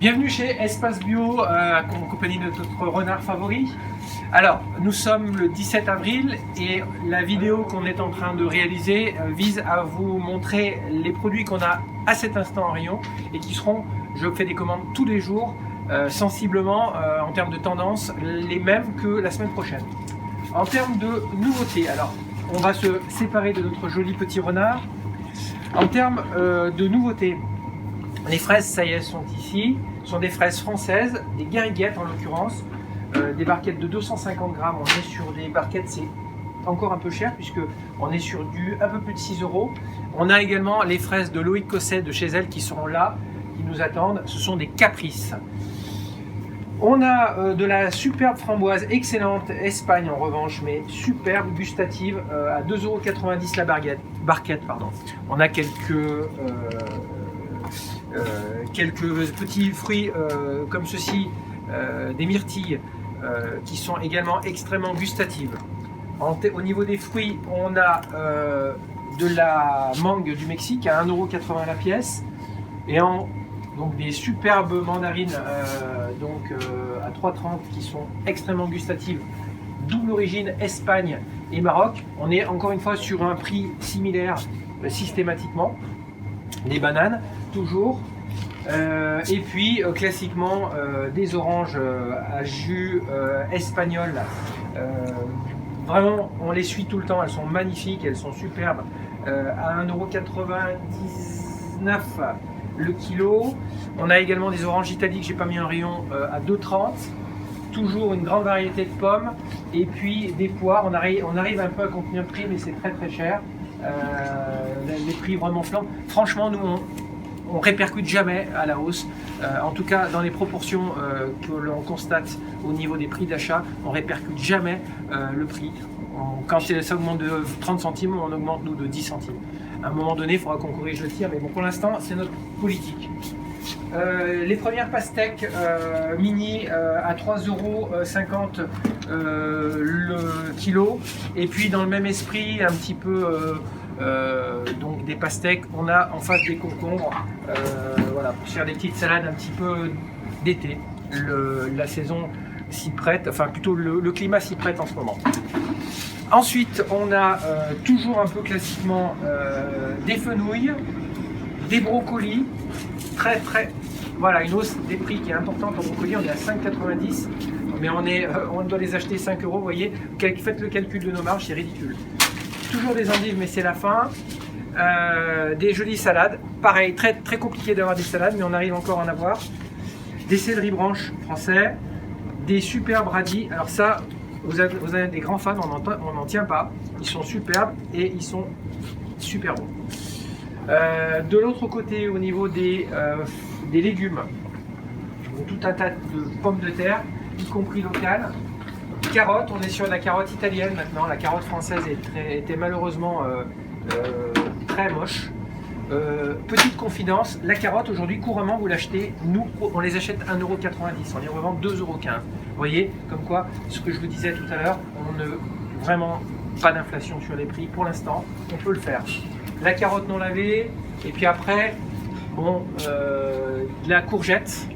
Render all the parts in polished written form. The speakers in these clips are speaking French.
Bienvenue chez Espace Bio, en compagnie de notre renard favori. Alors, nous sommes le 17 avril et la vidéo qu'on est en train de réaliser vise à vous montrer les produits qu'on a à cet instant en rayon et qui seront, je fais des commandes tous les jours, sensiblement en termes de tendance, les mêmes que la semaine prochaine. En termes de nouveautés, alors, on va se séparer de notre joli petit renard. En termes de nouveautés, les fraises, ça y est, sont ici. Ce sont des fraises françaises, des gariguettes en l'occurrence, des barquettes de 250 grammes. On est sur des barquettes, c'est encore un peu cher puisque on est sur du un peu plus de 6 €. On a également les fraises de Loïc Cosset de chez elle qui seront là, qui nous attendent. Ce sont des caprices. On a de la superbe framboise excellente Espagne en revanche, mais superbe gustative à 2,90 € la barquette. On a quelques petits fruits comme ceci, des myrtilles qui sont également extrêmement gustatives. Au niveau des fruits, on a de la mangue du Mexique à 1,80 € la pièce et donc des superbes mandarines à 3,30 € qui sont extrêmement gustatives, double origine Espagne et Maroc. On est encore une fois sur un prix similaire systématiquement. Des bananes toujours et puis classiquement des oranges à jus espagnol. Vraiment on les suit tout le temps, elles sont magnifiques, elles sont superbes, à 1,99 € le kilo. On a également des oranges italiques, j'ai pas mis un rayon, à 2,30 €. Toujours une grande variété de pommes et puis des poires. On arrive un peu à contenir le prix, mais c'est très cher. Les prix vraiment flambent. Franchement, nous on répercute jamais à la hausse. En tout cas, dans les proportions que l'on constate au niveau des prix d'achat, on répercute jamais le prix. Quand ça augmente de 30 centimes, on augmente nous de 10 centimes. À un moment donné, il faudra qu'on corrige le tir, mais bon, pour l'instant, c'est notre politique. Les premières pastèques mini à 3,50 € le kilo. Et puis dans le même esprit, un petit peu donc des pastèques, on a en face des concombres, voilà, pour faire des petites salades un petit peu d'été. La saison s'y prête, enfin plutôt le climat s'y prête en ce moment. Ensuite, on a toujours un peu classiquement des fenouilles, des brocolis, voilà, une hausse des prix qui est importante en brocoli. On est à 5,90 €, mais on doit les acheter 5 €. Vous voyez, faites le calcul de nos marges, c'est ridicule. Toujours des endives, mais c'est la fin. Des jolies salades, pareil, très compliqué d'avoir des salades, mais on arrive encore à en avoir. Des céleri branches français, des superbes radis. Alors ça, vous avez des grands fans, on n'en tient pas. Ils sont superbes et ils sont super bons. De l'autre côté, au niveau des légumes, tout un tas de pommes de terre, y compris locales. Carottes, on est sur la carotte italienne maintenant. La carotte française était malheureusement très moche. Petite confidence, la carotte aujourd'hui couramment vous l'achetez, nous on les achète 1,90 €, on les revend 2,15 €. Vous voyez, comme quoi, ce que je vous disais tout à l'heure, vraiment pas d'inflation sur les prix pour l'instant, on peut le faire. La carotte non lavée, et puis après, bon, de la courgette,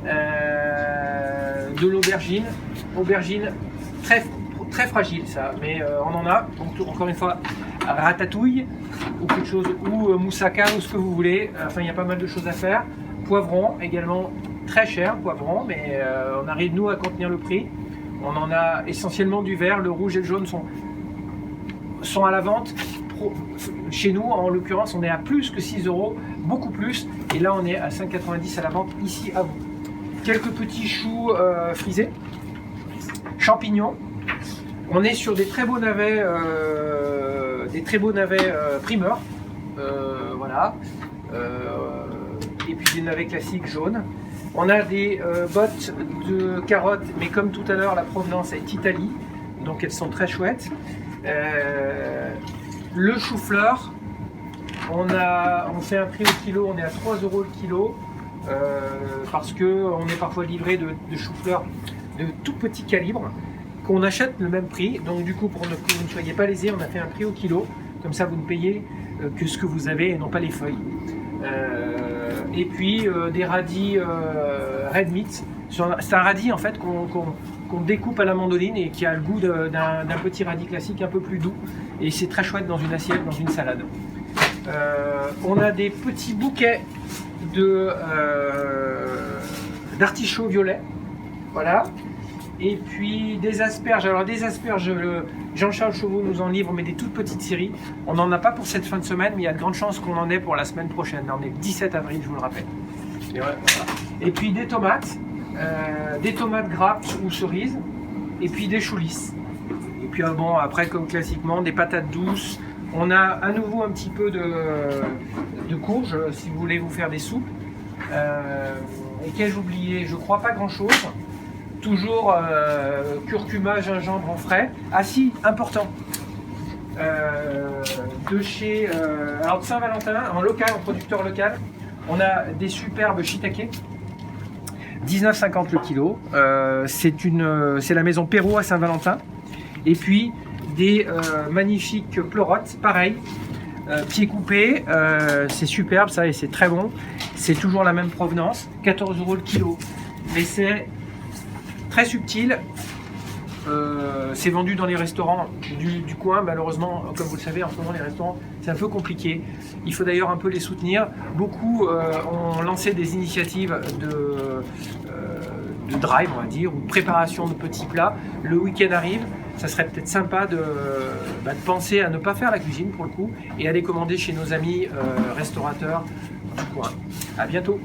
de l'aubergine, aubergine très fragile ça, mais on en a, donc encore une fois, ratatouille ou quelque chose, ou moussaka ou ce que vous voulez, enfin il y a pas mal de choses à faire. Poivron également très cher, poivron, mais on arrive nous à contenir le prix. On en a essentiellement du vert, le rouge et le jaune sont à la vente. Chez nous en l'occurrence on est à plus que 6 €, beaucoup plus, et là on est à 5,90 € à la vente ici à vous. Quelques petits choux frisés, champignons. On est sur des très beaux navets, primeurs, voilà, et puis des navets classiques jaunes. On a des bottes de carottes, mais comme tout à l'heure, la provenance est Italie, donc elles sont très chouettes. Le chou-fleur, on fait un prix au kilo, on est à 3 € le kilo, parce qu'on est parfois livré de chou-fleur de tout petit calibre, qu'on achète le même prix. Donc du coup, pour que vous ne soyez pas lésés, on a fait un prix au kilo, comme ça vous ne payez que ce que vous avez et non pas les feuilles. Et puis des radis red meat. C'est un radis en fait qu'on découpe à la mandoline et qui a le goût d'un petit radis classique un peu plus doux. Et c'est très chouette dans une assiette, dans une salade. On a des petits bouquets d'artichauts violets. Voilà. Et puis des asperges. Alors des asperges, Jean-Charles Chauveau nous en livre, mais des toutes petites séries. On n'en a pas pour cette fin de semaine, mais il y a de grandes chances qu'on en ait pour la semaine prochaine. On est le 17 avril, je vous le rappelle. Et, voilà. Et puis des tomates grappes ou cerises, et puis des choux lisses. Et puis bon, après comme classiquement, des patates douces. On a à nouveau un petit peu de courge, si vous voulez vous faire des soupes. Et qu'ai-je oublié? Je crois pas grand-chose. Toujours curcuma, gingembre en frais. Ah si, important. De chez alors de Saint-Valentin, en local, en producteur local, on a des superbes shiitake. 19,50 le kilo. C'est la maison Perrault à Saint-Valentin. Et puis des magnifiques pleurotes, pareil. Pieds coupés, c'est superbe ça et c'est très bon. C'est toujours la même provenance, 14 € le kilo. Mais c'est très subtil. C'est vendu dans les restaurants du coin. Malheureusement, comme vous le savez, en ce moment les restaurants c'est un peu compliqué. Il faut d'ailleurs un peu les soutenir. Beaucoup ont lancé des initiatives de drive, on va dire, ou de préparation de petits plats. Le week-end arrive, ça serait peut-être sympa de penser à ne pas faire la cuisine pour le coup et aller commander chez nos amis restaurateurs du coin. À bientôt.